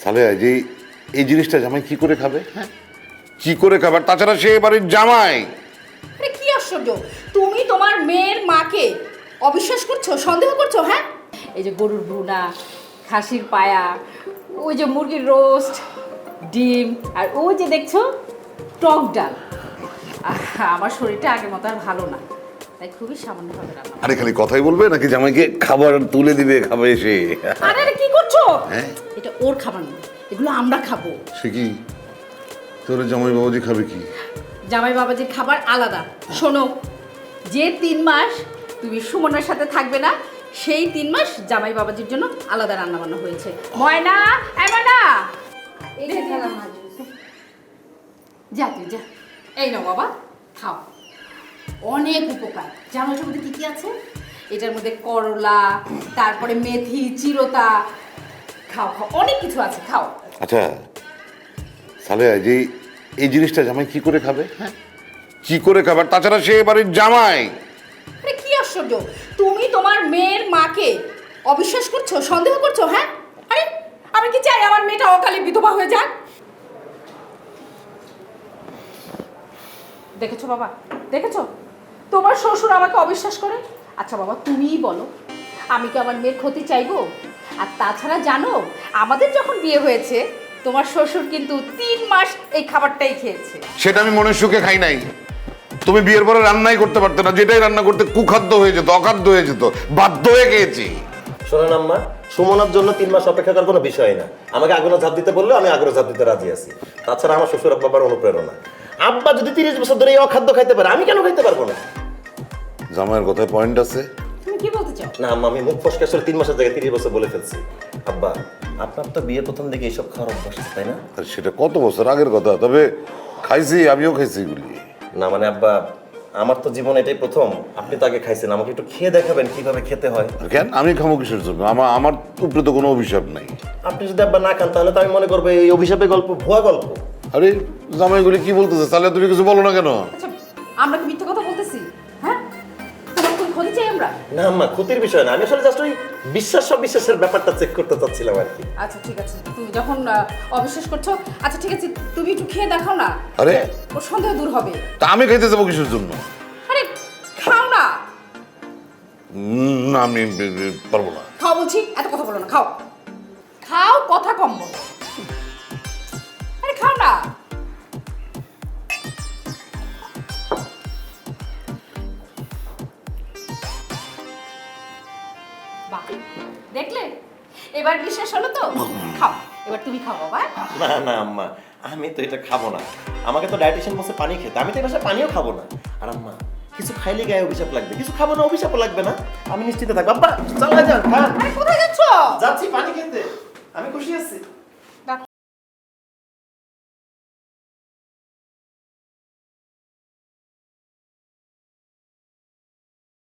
সালেহা যে এই জিনিসটা জামাই কি করে খাবে? হ্যাঁ, কি করে খাবে? আর তাছাড়া সে বাড়ির জামাই। আরে কি আশ্চর্য, তুমি তোমার মেয়ের মাকে অবিশ্বাস করছো, সন্দেহ করছো? হ্যাঁ, এই যে গরুর ভুনা, খাসির পায়া, ওই যে মুরগির রোস্ট, ডিম, আর ওই যে দেখছো টক ডাল। আমার শরীরটা আগের মতো আর ভালো না, তাই খুবই সামান্যভাবে রান্না। আরে খালি কথাই বলবে নাকি জামাইকে খাবার তুলে দিবে খাবে এসে? আরে আরে কি করছো? হ্যাঁ, এটা ওর খাবার না, এগুলো আমরা খাবো। সে কি তোর জামাই বাবাজি খাবে কি? জামাই বাবাজির খাবার আলাদা। শোনো, যে 3 মাস তুমি সুমনার সাথে থাকবে না, সেই 3 মাস জামাই বাবাজির জন্য আলাদা রান্না বান্না হয়েছে। ময়না, এই ময়না, এই যে খেলাম আজ। যা তুই যা, এই নাও বাবা, খাও। অনেক উপকার। জানো এটার মধ্যে কি কি আছে? এটার মধ্যে করলা, তারপরে মেথি, চিরতা, খাও খাও, অনেক কিছু আছে, খাও। আচ্ছা সালেহা যে এই জিনিসটা জামাই কি করে খাবে? হ্যাঁ, কি করে খাবে? আর তাছাড়া সে বাড়ির জামাই। আরে কি আশ্চর্য, তুমি তোমার মেয়ের মাকে অবিশ্বাস করছো, সন্দেহ করছো? হ্যাঁ, আরে আমি কি চাই আমার মেয়েটা অকালে বিধবা হয়ে যাক? দেখেছো বাবা, দেখেছো তোমার শ্বশুর আমাকে অবিশ্বাস করে। আচ্ছা বাবা, তুমিই বলো, আমি কি আমার মেয়ের ক্ষতি চাইবো? আর তাছাড়া জানো, আমাদের যখন বিয়ে হয়েছে তোমার শ্বশুর কিন্তু 3 মাস এই খাবারটাই খেয়েছে। সেটা আমি মনের সুখে খাই নাই। তুমি বিয়ের পরে রান্নাই করতে পারতে না, যেটাই রান্না করতে কুখাদ্য হয়ে যেত, অখাদ্য হয়ে যেত, বাধ্য হয়ে খেয়েছি। শোনেন আম্মা, সুমনার জন্য 3 মাস অপেক্ষা করার কোনো বিষয় না। আমাকে আগুনে ঝাঁপ দিতে বললেও আমি আগুনে ঝাঁপ দিতে রাজি আছি। তাছাড়া আমার শ্বশুর বাবার অনুপ্রেরণা। আব্বা যদি 30 বছর ধরে এই অখাদ্য খাইতে পারে, আমি কেন খাইতে পারবো না? জামাইয়ের কথায় পয়েন্ট আছে। তুমি কি বলতে চাও? না আম্মা, আমি মুখ ফসকে আসলে 3 মাসের জায়গায় 30 বছর বলে ফেলছি। আব্বা, আপনার তো বিয়ে প্রথম দিকে এইসব খাওয়ার অভ্যাস আছে, তাই না? আর সেটা কত বছর আগের কথা, তবে খাইছি, আমিও খাইছি এগুলি। না মানে আব্বা, আমার তো জীবন এটাই প্রথম। আপনি তো আগে খাইছেন, আমাকে একটু খেয়ে দেখাবেন কিভাবে খেতে হয়। আর কেন আমি খামো কিসের জন্য? আমার উপরে তো কোনো অভিশাপ নাই। আপনি যদি আব্বা না খান তাহলে তো আমি মনে করবো এই অভিশাপের গল্প ভুয়া গল্প। আরে জামাইগুলি কি বলতেছে? তাহলে তুমি কিছু বলো না কেন? আচ্ছা, আমরা কি মিথ্যে কথা বলতেছি? হ্যাঁ, তোমার কোন ক্ষতি চাই আমরা? না আম্মা, ক্ষতির বিষয় না, আমি আসলে জাস্ট ওই বিশ্বাসের ব্যাপারটা চেক করতে চাচ্ছিলাম আর কি। আচ্ছা ঠিক আছে, তুমি যখন অবিশ্বাস করছো, আচ্ছা ঠিক আছে, তুমি একটু খেয়ে দেখাও না, আরে ওর সন্দেহ দূর হবে। তা আমি খাইতে যাবো কিসের জন্য? আরে খাও না। না আমি পারবো না। খাও বলছি, এত কথা বলো না, খাও খাও, কথা কম বলো। আরে খাও না। বাহ, দেখলে এবার বিশ্বাস হলো তো? খাও, এবার তুমি খাও বাবা। না না আম্মা, আমি তো এটা খাবো না। আমাকে তো ডায়েটিশিয়ান বলছে পানি খেতে, আমি তো এই বাসায় পানিও খাবো না। আর আম্মা, কিছু খাইলে গায়ে অভিশাপ লাগবে, কিছু খাবো না অভিশাপও লাগবে না। আমি নিশ্চিত থাকবো। আব্বা চল যান, খান। আরে কোথায় যাচ্ছ? যাচ্ছি পানি খেতে, আমি খুশি আছি।